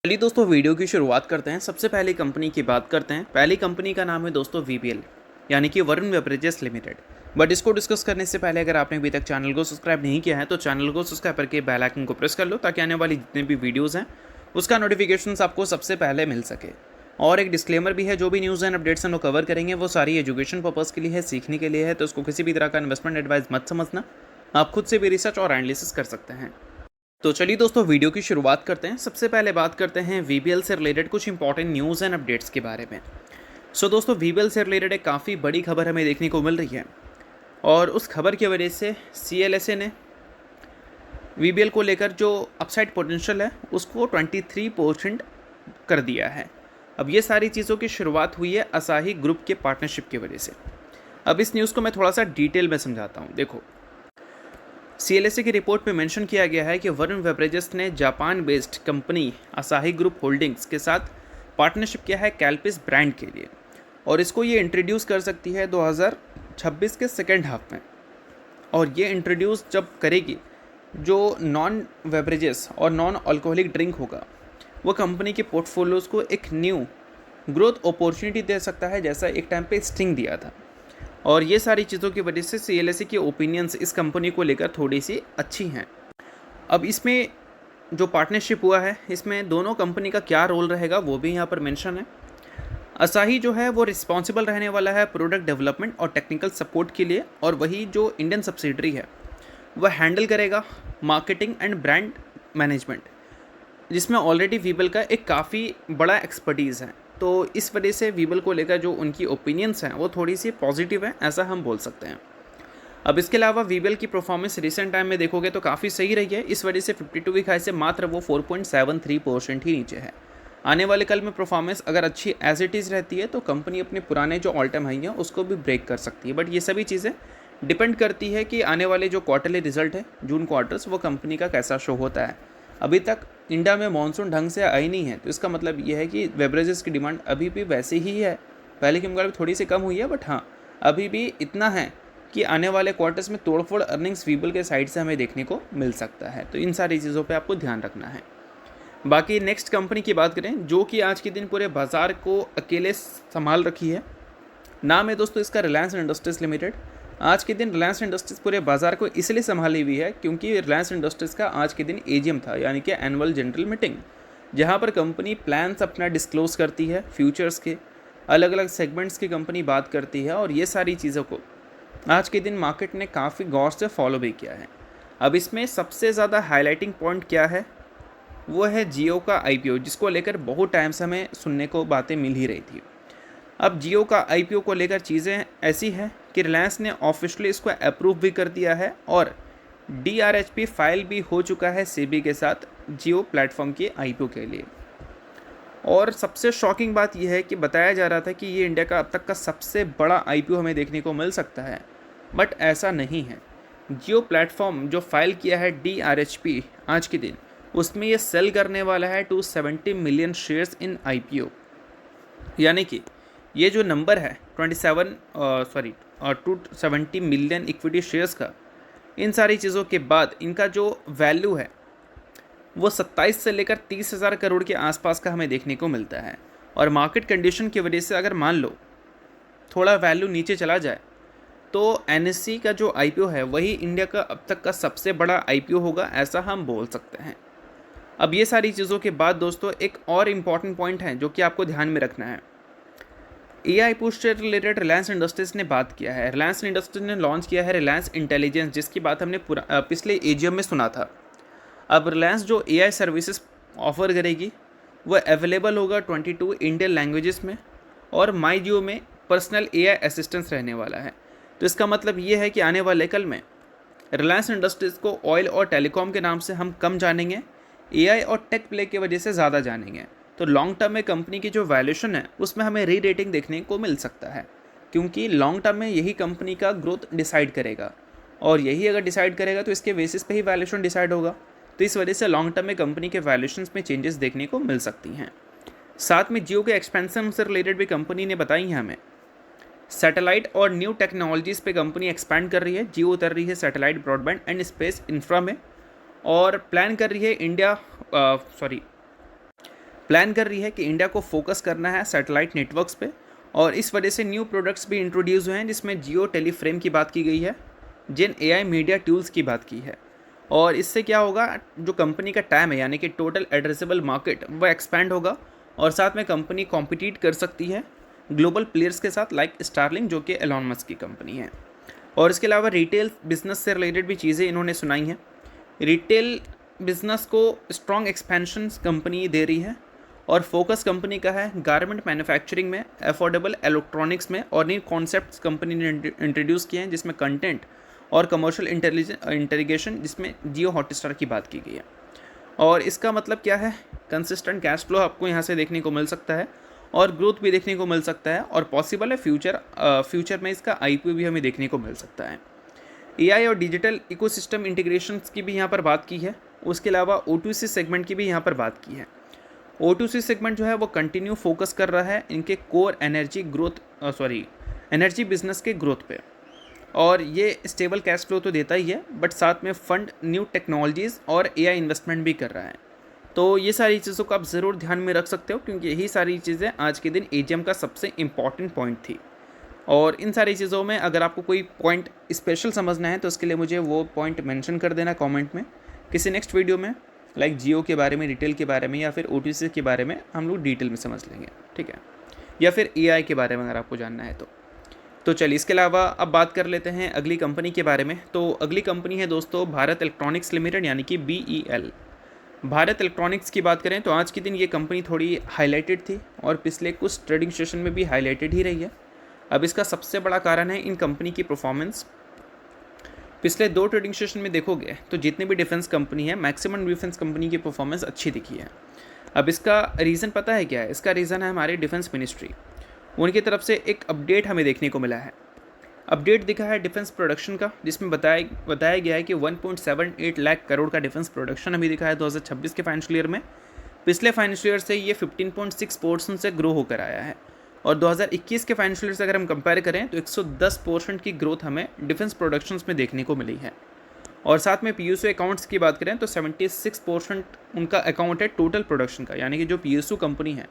चलिए दोस्तों वीडियो की शुरुआत करते हैं। सबसे पहले कंपनी की बात करते हैं। पहली कंपनी का नाम है दोस्तों वीबीएल, यानी कि वरुण बेवरेजेस लिमिटेड। बट इसको डिस्कस करने से पहले अगर आपने अभी तक चैनल को सब्सक्राइब नहीं किया है तो चैनल को सब्सक्राइब करके बेल आइकन को प्रेस कर लो, ताकि आने वाली जितने भी वीडियोज़ हैं उसका नोटिफिकेशन आपको सबसे पहले मिल सके। और एक डिस्क्लेमर भी है, जो भी न्यूज़ एंड अपडेट्स हम लोग कवर करेंगे वो सारी एजुकेशन पर्पज़ के लिए है, सीखने के लिए है, तो उसको किसी भी तरह का इन्वेस्टमेंट एडवाइस मत समझना। आप खुद से भी रिसर्च और एनालिसिस कर सकते हैं। तो चलिए दोस्तों वीडियो की शुरुआत करते हैं। सबसे पहले बात करते हैं वीबीएल से रिलेटेड कुछ इंपॉर्टेंट न्यूज़ एंड अपडेट्स के बारे में। दोस्तों वीबीएल से रिलेटेड एक काफ़ी बड़ी खबर हमें देखने को मिल रही है, और उस खबर की वजह से सीएलएसए ने वीबीएल को लेकर जो अपसाइड पोटेंशियल है उसको 23% कर दिया है। अब ये सारी चीज़ों की शुरुआत हुई है असाही ग्रुप के पार्टनरशिप की वजह से। अब इस न्यूज़ को मैं थोड़ा सा डिटेल में समझाता हूँ। देखो, सीएलएसए की रिपोर्ट में मेंशन किया गया है कि वरुण बेवरेजेस ने जापान बेस्ड कंपनी असाही ग्रुप होल्डिंग्स के साथ पार्टनरशिप किया है कैल्पिस ब्रांड के लिए, और इसको ये इंट्रोड्यूस कर सकती है 2026 के सेकेंड हाफ में। और ये इंट्रोड्यूस जब करेगी, जो नॉन बेवरेजेस और नॉन अल्कोहलिक ड्रिंक होगा वो कंपनी के पोर्टफोलियोज़ को एक न्यू ग्रोथ अपॉर्चुनिटी दे सकता है, जैसा एक टाइम पे स्टिंग दिया था। और ये सारी चीज़ों की वजह से सीएलएसए की ओपिनियंस इस कंपनी को लेकर थोड़ी सी अच्छी हैं। अब इसमें जो पार्टनरशिप हुआ है इसमें दोनों कंपनी का क्या रोल रहेगा वो भी यहाँ पर मेंशन है। असाही जो है वो रिस्पॉन्सिबल रहने वाला है प्रोडक्ट डेवलपमेंट और टेक्निकल सपोर्ट के लिए, और वही जो इंडियन सब्सिडरी है वह हैंडल करेगा मार्केटिंग एंड ब्रांड मैनेजमेंट, जिसमें ऑलरेडी वीबल का एक काफ़ी बड़ा एक्सपर्टीज़ है। तो इस वजह से वीबल को लेकर जो उनकी ओपिनियंस हैं वो थोड़ी सी पॉजिटिव है, ऐसा हम बोल सकते हैं। अब इसके अलावा वीबल की परफॉर्मेंस रिसेंट टाइम में देखोगे तो काफ़ी सही रही है। इस वजह से 52 वीक हाई से मात्र वो 4.73% ही नीचे है। आने वाले कल में परफॉर्मेंस अगर अच्छी एज इट इज़ रहती है तो कंपनी अपने पुराने जो ऑल टाइम हाई हैं उसको भी ब्रेक कर सकती है। बट ये सभी चीज़ें डिपेंड करती है कि आने वाले जो क्वार्टरली रिजल्ट है जून क्वार्टर्स, वो कंपनी का कैसा शो होता है। अभी तक इंडिया में मानसून ढंग से आई नहीं है, तो इसका मतलब ये है कि बेवरेजेस की डिमांड अभी भी वैसी ही है, पहले के मुकाबले थोड़ी सी कम हुई है, बट हाँ अभी भी इतना है कि आने वाले क्वार्टर्स में तोड़फोड़ अर्निंग्स वीबल के साइड से हमें देखने को मिल सकता है। तो इन सारी चीज़ों पे आपको ध्यान रखना है। बाकी नेक्स्ट कंपनी की बात करें जो कि आज के दिन पूरे बाज़ार को अकेले संभाल रखी है, नाम है दोस्तों इसका रिलायंस इंडस्ट्रीज़ लिमिटेड। आज के दिन रिलायंस इंडस्ट्रीज़ पूरे बाजार को इसलिए संभाली हुई है क्योंकि रिलायंस इंडस्ट्रीज़ का आज के दिन एजीएम था, यानी कि एनुअल जनरल मीटिंग, जहां पर कंपनी प्लान्स अपना डिस्क्लोज करती है, फ्यूचर्स के अलग अलग सेगमेंट्स की कंपनी बात करती है, और ये सारी चीज़ों को आज के दिन मार्केट ने काफ़ी गौर से फॉलो भी किया है। अब इसमें सबसे ज़्यादा हाईलाइटिंग पॉइंट क्या है, वो है जियो का आईपीओ, जिसको लेकर बहुत टाइम से हमें सुनने को बातें मिल ही रही थी। अब जियो का आईपीओ को लेकर चीज़ें ऐसी हैं कि रिलायंस ने ऑफिशियली इसको अप्रूव भी कर दिया है, और डीआरएचपी फाइल भी हो चुका है सेबी के साथ जियो प्लेटफॉर्म के आईपीओ के लिए। और सबसे शॉकिंग बात यह है कि बताया जा रहा था कि ये इंडिया का अब तक का सबसे बड़ा आईपीओ हमें देखने को मिल सकता है, बट ऐसा नहीं है। जियो प्लेटफॉर्म जो फाइल किया है डीआरएचपी आज के दिन, उसमें ये सेल करने वाला है 270 मिलियन शेयर्स इन आईपीओ, यानी कि ये जो नंबर है 270 मिलियन इक्विटी शेयर्स का, इन सारी चीज़ों के बाद इनका जो वैल्यू है वो 27 से लेकर 30,000 करोड़ के आसपास का हमें देखने को मिलता है। और मार्केट कंडीशन की वजह से अगर मान लो थोड़ा वैल्यू नीचे चला जाए तो एनएससी का जो आईपीओ है वही इंडिया का अब तक का सबसे बड़ा आईपीओ होगा, ऐसा हम बोल सकते हैं। अब ये सारी चीज़ों के बाद दोस्तों एक और इम्पॉर्टेंट पॉइंट है जो कि आपको ध्यान में रखना है। एआई पुश से रिलेटेड रिलायंस इंडस्ट्रीज़ ने बात किया है। रिलायंस इंडस्ट्रीज ने लॉन्च किया है रिलायंस इंटेलिजेंस, जिसकी बात हमने पिछले एजीएम में सुना था। अब रिलायंस जो एआई सर्विसेज ऑफर करेगी वह अवेलेबल होगा 22 इंडियन लैंग्वेजेस में, और माई जियो में पर्सनल एआई असिस्टेंस रहने वाला है। तो इसका मतलब ये है कि आने वाले कल में रिलायंस इंडस्ट्रीज़ को ऑयल और टेलीकॉम के नाम से हम कम जानेंगे, एआई और टेक प्ले की वजह से ज़्यादा जानेंगे। तो लॉन्ग टर्म में कंपनी की जो वैल्यूएशन है उसमें हमें री रेटिंग देखने को मिल सकता है, क्योंकि लॉन्ग टर्म में यही कंपनी का ग्रोथ डिसाइड करेगा, और यही अगर डिसाइड करेगा तो इसके बेसिस पे ही वैल्यूएशन डिसाइड होगा। तो इस वजह से लॉन्ग टर्म में कंपनी के वैल्यूएशंस में चेंजेस देखने को मिल सकती हैं। साथ में जियो के एक्सपेंशन से रिलेटेड भी कंपनी ने बताई है हमें। सैटेलाइट और न्यू टेक्नोलॉजीज़ पे कंपनी एक्सपैंड कर रही है। जियो उतर रही है satellite, broadband and space infra में, और प्लान कर रही है प्लान कर रही है कि इंडिया को फोकस करना है सैटेलाइट नेटवर्क्स पे, और इस वजह से न्यू प्रोडक्ट्स भी इंट्रोड्यूस हुए हैं जिसमें जियो टेलीफ्रेम की बात की गई है, जिन एआई मीडिया टूल्स की बात की है। और इससे क्या होगा, जो कंपनी का टाइम है यानी कि टोटल एड्रेसेबल मार्केट वो एक्सपैंड होगा, और साथ में कंपनी कॉम्पिटिट कर सकती है ग्लोबल प्लेयर्स के साथ लाइक स्टारलिंक जो कि एलॉन मस्क की कंपनी है। और इसके अलावा रिटेल बिजनेस से रिलेटेड भी चीज़ें इन्होंने सुनाई हैं। रिटेल बिजनेस को स्ट्रॉन्ग एक्सपेंशन कंपनी दे रही है, और फोकस कंपनी का है गारमेंट मैन्युफैक्चरिंग में, अफोर्डेबल इलेक्ट्रॉनिक्स में, और न्यू कॉन्सेप्ट्स कंपनी ने इंट्रोड्यूस किए हैं जिसमें कंटेंट और कमर्शियल इंटेलिजेशन, जिसमें जियो हॉटस्टार की बात की गई है। और इसका मतलब क्या है, कंसिस्टेंट कैश फ्लो आपको यहाँ से देखने को मिल सकता है, और ग्रोथ भी देखने को मिल सकता है, और पॉसिबल है फ्यूचर में इसका आईपीओ भी हमें देखने को मिल सकता है। एआई और डिजिटल इकोसिस्टम इंटीग्रेशंस की भी यहाँ पर बात की है। उसके अलावा O2C सेगमेंट की भी यहाँ पर बात की है। O2C सेगमेंट जो है वो कंटिन्यू फोकस कर रहा है इनके कोर एनर्जी बिजनेस के ग्रोथ पे, और ये स्टेबल कैश फ्लो तो देता ही है, बट साथ में फंड न्यू टेक्नोलॉजीज़ और एआई इन्वेस्टमेंट भी कर रहा है। तो ये सारी चीज़ों को आप ज़रूर ध्यान में रख सकते हो, क्योंकि यही सारी चीज़ें आज के दिन एजीएम का सबसे इम्पॉर्टेंट पॉइंट थी। और इन सारी चीज़ों में अगर आपको कोई पॉइंट स्पेशल समझना है तो उसके लिए मुझे वो पॉइंट मेंशन कर देना कमेंट में। किसी नेक्स्ट वीडियो में लाइक जियो के बारे में, रिटेल के बारे में, या फिर O2C के बारे में हम लोग डिटेल में समझ लेंगे, ठीक है, या फिर एआई के बारे में अगर आपको जानना है तो चलिए इसके अलावा अब बात कर लेते हैं अगली कंपनी के बारे में। तो अगली कंपनी है दोस्तों भारत इलेक्ट्रॉनिक्स लिमिटेड यानी कि BEL। भारत इलेक्ट्रॉनिक्स की बात करें तो आज के दिन ये कंपनी थोड़ी हाईलाइटेड थी, और पिछले कुछ ट्रेडिंग सेशन में भी हाईलाइटेड ही रही है। अब इसका सबसे बड़ा कारण है इन कंपनी की परफॉर्मेंस। पिछले 2 ट्रेडिंग सेशन में देखोगे तो जितनी भी डिफेंस कंपनी है, मैक्सिमम डिफेंस कंपनी की परफॉर्मेंस अच्छी दिखी है। अब इसका रीज़न पता है क्या है? इसका रीज़न है हमारी डिफेंस मिनिस्ट्री। उनकी तरफ से एक अपडेट हमें देखने को मिला है। अपडेट दिखा है डिफेंस प्रोडक्शन का, जिसमें बताया गया है कि 1.78 लाख करोड़ का डिफेंस प्रोडक्शन हमें दिखा है 2026 के फाइनेंशियल ईयर में। पिछले फाइनेंशियल ईयर से ये 15.6% से ग्रो होकर आया है, और 2021 के फाइनेंशियल ईयर से अगर हम कंपेयर करें तो 110% की ग्रोथ हमें डिफेंस प्रोडक्शंस में देखने को मिली है। और साथ में PSU अकाउंट्स की बात करें तो 76% उनका अकाउंट है टोटल प्रोडक्शन का, यानी कि जो PSU कंपनी है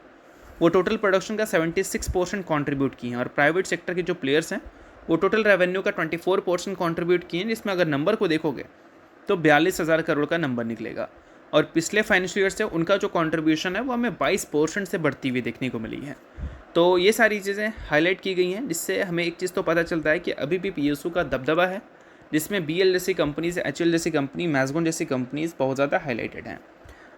वो टोटल प्रोडक्शन का 76% कॉन्ट्रीब्यूट की हैं, और प्राइवेट सेक्टर के जो प्लेयर्स हैं वो टोटल रेवेन्यू का 24% कॉन्ट्रीब्यूट किए हैं, जिसमें अगर नंबर को देखोगे तो 42,000 करोड़ का नंबर निकलेगा। और पिछले फाइनेंशियल ईयर से उनका जो कॉन्ट्रीब्यूशन है वो हमें 22% से बढ़ती हुई देखने को मिली है। तो ये सारी चीज़ें हाईलाइट की गई हैं, जिससे हमें एक चीज़ तो पता चलता है कि अभी भी PSU का दबदबा है, जिसमें BL जैसी कंपनीज, HL जैसी कंपनी, मैजगॉन जैसी कंपनीज बहुत ज़्यादा हाईलाइटेड हैं।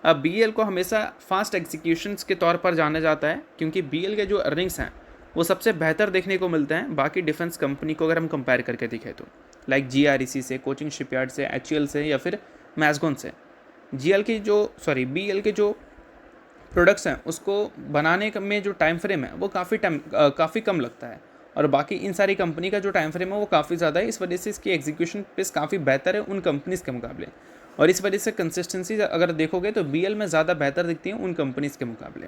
अब BL को हमेशा फास्ट एग्जीक्यूशंस के तौर पर जाना जाता है, क्योंकि BL के जो अर्निंग्स हैं वो सबसे बेहतर देखने को मिलते हैं बाकी डिफेंस कंपनी को अगर हम कंपेयर करके दिखें तो, लाइक GREC से, कोचिंग शिपयार्ड से, HL से, या फिर मैजगॉन से। BL के जो प्रोडक्ट्स हैं उसको बनाने में जो टाइम फ्रेम है वो काफ़ी कम लगता है, और बाकी इन सारी कंपनी का जो टाइम फ्रेम है वो काफ़ी ज़्यादा है। इस वजह से इसकी एग्जीक्यूशन पेस काफ़ी बेहतर है उन कंपनीज़ के मुकाबले, और इस वजह से कंसिस्टेंसी अगर देखोगे तो BL में ज़्यादा बेहतर दिखती है उन कंपनीज़ के मुकाबले।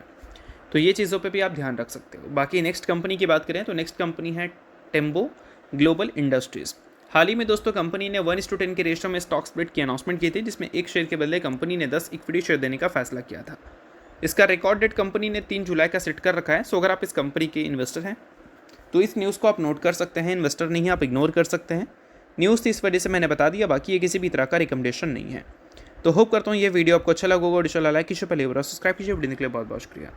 तो ये चीज़ों पे भी आप ध्यान रख सकते हो। बाकी नेक्स्ट कंपनी की बात करें तो नेक्स्ट कंपनी है टेम्बो ग्लोबल इंडस्ट्रीज़। हाल ही में दोस्तों कंपनी ने 1:10 के रेशो में स्टॉक स्प्लिट की अनाउंसमेंट की थी, जिसमें एक शेयर के बदले कंपनी ने 10 इक्विटी शेयर देने का फैसला किया था। इसका रिकॉर्ड डेट कंपनी ने 3 जुलाई का सेट कर रखा है। सो अगर आप इस कंपनी के इन्वेस्टर हैं तो इस न्यूज़ को आप नोट कर सकते हैं, इन्वेस्टर नहीं है आप इग्नोर कर सकते हैं। न्यूज़ थी इस वजह से मैंने बता दिया, बाकी ये किसी भी तरह का रिकमेंडेशन नहीं है। तो होप करता हूँ ये वीडियो आपको अच्छा लगा होगा, और इंशाल्लाह लाइक कीजिए, पहले सब्सक्राइब कीजिए। वीडियो के लिए बहुत बहुत शुक्रिया।